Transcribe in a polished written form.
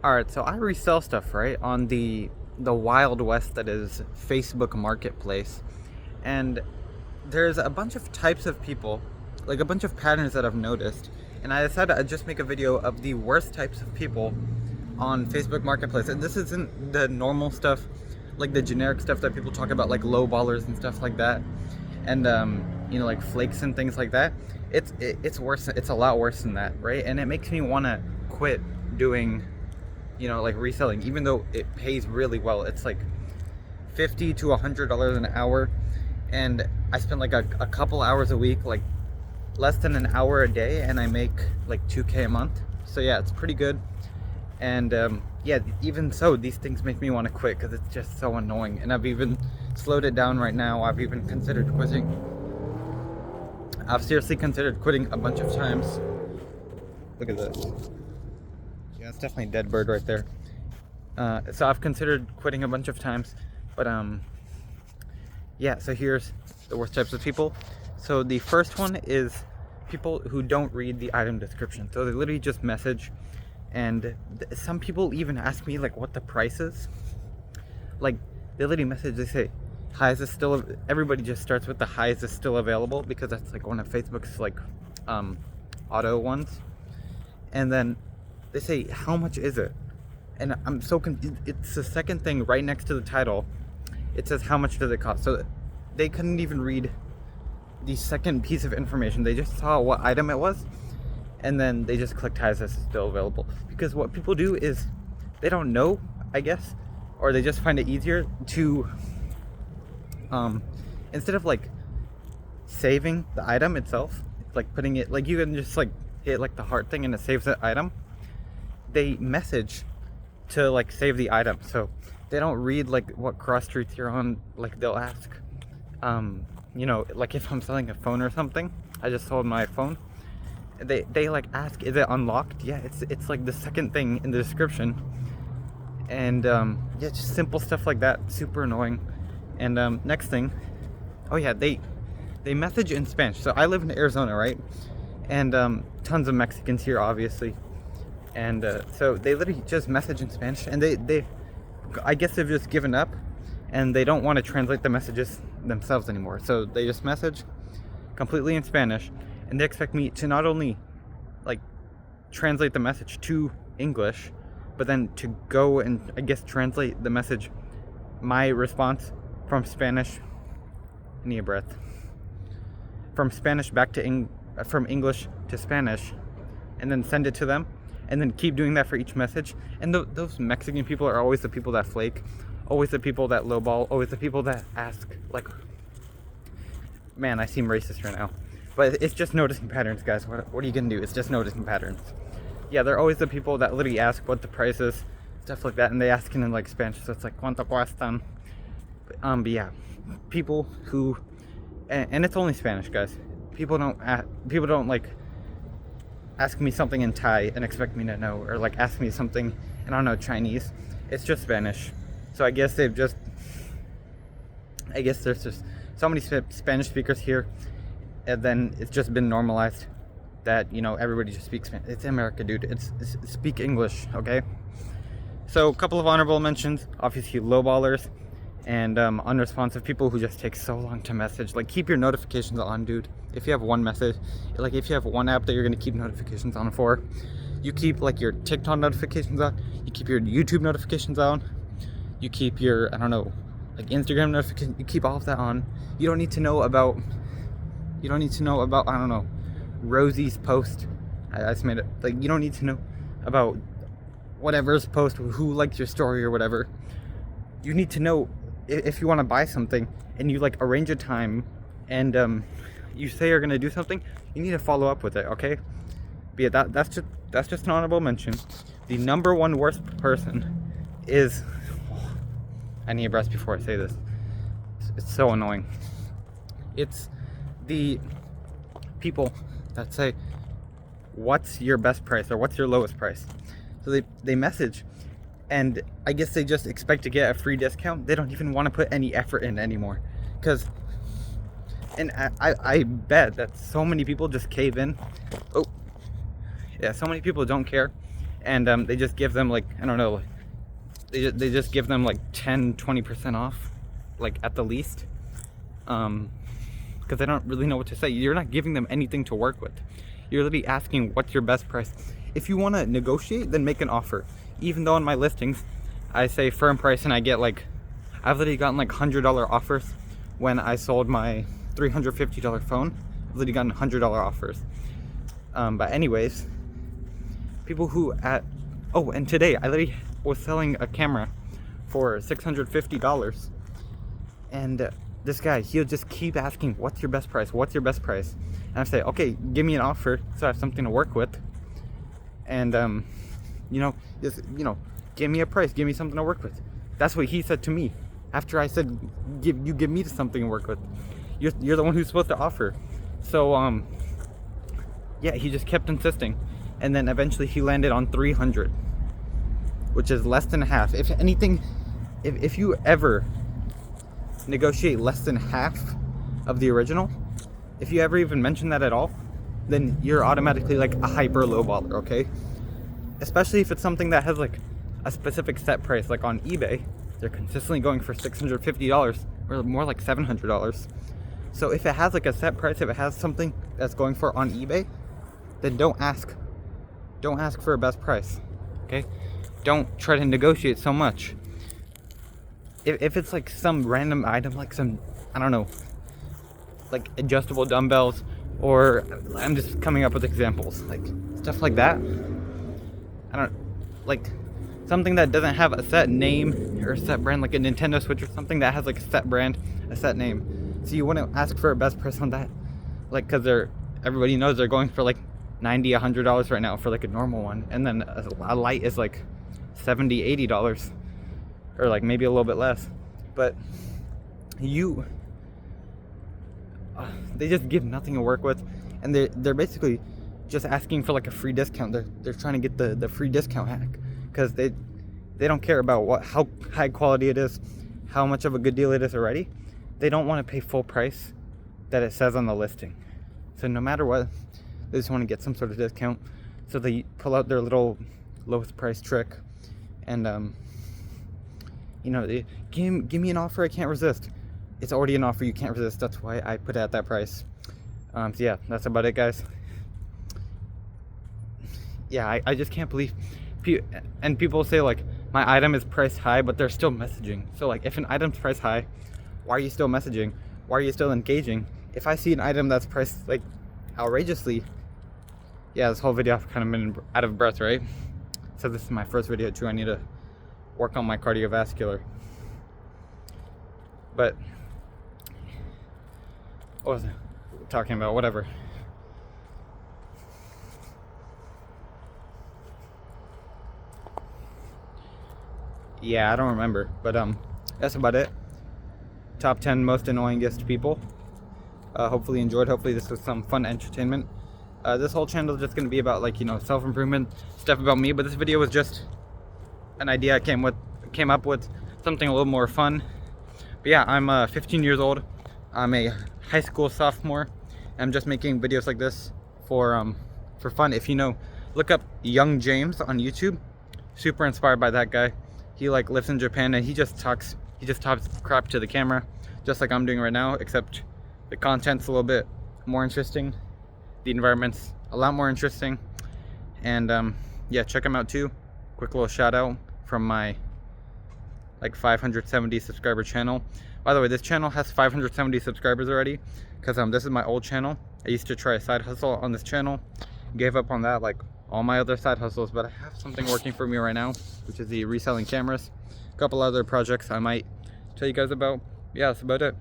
All right, so I resell stuff, right, on the wild west that is Facebook Marketplace. And there's a bunch of types of people, like a bunch of patterns that I've noticed. And I decided I'd just make a video of the worst types of people on Facebook Marketplace. And this isn't the normal stuff, like the generic stuff that people talk about, like low ballers and stuff like that. And like flakes and things like that. It's worse. It's a lot worse than that, right? And it makes me want to quit doing like reselling, even though it pays really well. It's like $50 to $100 an hour, and I spend like a couple hours a week, like less than an hour a day, and I make like 2K a month. So yeah, it's pretty good. And yeah, even so, these things make me want to quit because it's just so annoying. And I've even slowed it down right now. I've even considered quitting. I've seriously considered quitting a bunch of times. Look at this. Yeah, it's definitely a dead bird right there. So I've considered quitting a bunch of times, but yeah, so here's the worst types of people. So the first one is people who don't read the item description. So they literally just message, and some people even ask me like what the price is. Like they literally message, they say, hi, is this still, everybody just starts with the hi, is this still available? Because that's like one of Facebook's like auto ones. And then they say, how much is it? And I'm so confused. It's the second thing right next to the title. It says, how much does it cost? So they couldn't even read the second piece of information. They just saw what item it was, and then they just clicked, hi, is this still available? Because what people do is they don't know, I guess, or they just find it easier to instead of like saving the item itself, like putting it, like you can just like hit like the heart thing and it saves the item. They message to like save the item, so they don't read like what cross streets you're on. Like they'll ask, like if I'm selling a phone or something, I just sold my phone. They like ask, is it unlocked? Yeah, it's like the second thing in the description. And yeah, just simple stuff like that, super annoying. And next thing, oh yeah, they message in Spanish. So I live in Arizona, right? And tons of Mexicans here, obviously. And so they literally just message in Spanish, and they I guess they've just given up, and they don't want to translate the messages themselves anymore. So they just message completely in Spanish, and they expect me to not only like translate the message to English, but then to go and I guess translate the message, my response from Spanish, I need a breath, from Spanish back to from English to Spanish, and then send it to them, and then keep doing that for each message. And those Mexican people are always the people that flake, always the people that lowball, always the people that ask, like, man, I seem racist right now, but it's just noticing patterns, guys. What are you gonna do? It's just noticing patterns. Yeah, they're always the people that literally ask what the price is, stuff like that, and they ask in like Spanish, so it's like cuánto cuestan. But yeah, people who, and it's only Spanish, guys. People don't like ask me something in Thai and expect me to know, or like ask me something in, I don't know, Chinese. It's just Spanish. So I guess there's just so many Spanish speakers here, and then it's just been normalized that everybody just speaks Spanish. It's America, dude. It's speak English, okay? So a couple of honorable mentions, obviously lowballers and unresponsive people who just take so long to message. Like, keep your notifications on, dude. If you have one message, like if you have one app that you're gonna keep notifications on for, you keep like your TikTok notifications on, you keep your YouTube notifications on, you keep your, I don't know, like Instagram notifications, you keep all of that on. You don't need to know about, I don't know, Rosie's post. I just made it, like, you don't need to know about whatever's post, who liked your story or whatever. You need to know if you want to buy something and you like arrange a time and you say you're gonna do something, you need to follow up with it, okay? But yeah, that's just an honorable mention. The number one worst person is, I need a breath before I say this. It's so annoying. It's the people that say, what's your best price or what's your lowest price? So they message, and I guess they just expect to get a free discount. They don't even want to put any effort in anymore, because, and I bet that so many people just cave in. Oh yeah, so many people don't care and they just give them like, I don't know, they just give them like 10-20% off, like at the least, because they don't really know what to say. You're not giving them anything to work with. You're literally asking what's your best price. If you want to negotiate, then make an offer. Even though on my listings I say firm price, and I get like, I've literally gotten like $100 offers when I sold my $350 phone. I've literally gotten $100 offers. But anyways, people who and today I literally was selling a camera for $650, and this guy, he'll just keep asking, what's your best price, what's your best price? And I say, okay, give me an offer so I have something to work with, and just give me a price, give me something to work with. That's what he said to me after I said, give me something to work with. You're the one who's supposed to offer. So yeah, he just kept insisting, and then eventually he landed on 300, which is less than half. If anything, if you ever negotiate less than half of the original, if you ever even mention that at all, then you're automatically like a hyper lowballer, okay? Especially if it's something that has like a specific set price. Like on eBay, they're consistently going for $650 or more like $700. So if it has like a set price, if it has something that's going for on eBay, then don't ask for a best price, okay? Don't try to negotiate so much. If it's like some random item, like some, I don't know, like adjustable dumbbells, or I'm just coming up with examples, like stuff like that. I don't, like something that doesn't have a set name or a set brand, like a Nintendo Switch or something that has like a set brand, a set name. So you wouldn't ask for a best price on that, like, because everybody knows they're going for like $90, $100 right now for like a normal one, and then a light is like $70, $80, or like maybe a little bit less. But they just give nothing to work with, and they're basically just asking for like a free discount. They're trying to get the free discount hack, because they don't care about how high quality it is, how much of a good deal it is already. They don't want to pay full price that it says on the listing. So no matter what, they just want to get some sort of discount. So they pull out their little lowest price trick, and they give me an offer I can't resist. It's already an offer you can't resist. That's why I put it at that price. So yeah, that's about it, guys. Yeah, I just can't believe and people say like my item is priced high, but they're still messaging. So like, if an item's priced high, why are you still messaging? Why are you still engaging? If I see an item that's priced like outrageously, yeah, this whole video I've kind of been out of breath, right? So this is my first video too. I need to work on my cardiovascular. But what was I talking about? Whatever. Yeah, I don't remember, but that's about it. Top 10 most annoyingest people. Hopefully you enjoyed. Hopefully this was some fun entertainment. This whole channel is just going to be about like, self-improvement stuff about me, but this video was just an idea I came up with, something a little more fun. But yeah, I'm 15 years old. I'm a high school sophomore. I'm just making videos like this for fun. If look up Young James on YouTube. Super inspired by that guy. He like lives in Japan, and he just talks crap to the camera, just like I'm doing right now, except the content's a little bit more interesting. The environment's a lot more interesting. And yeah, check him out too. Quick little shout out from my like 570 subscriber channel. By the way, this channel has 570 subscribers already, because this is my old channel. I used to try a side hustle on this channel, gave up on that like all my other side hustles, but I have something working for me right now, which is the reselling cameras. A couple other projects I might tell you guys about. Yeah, that's about it.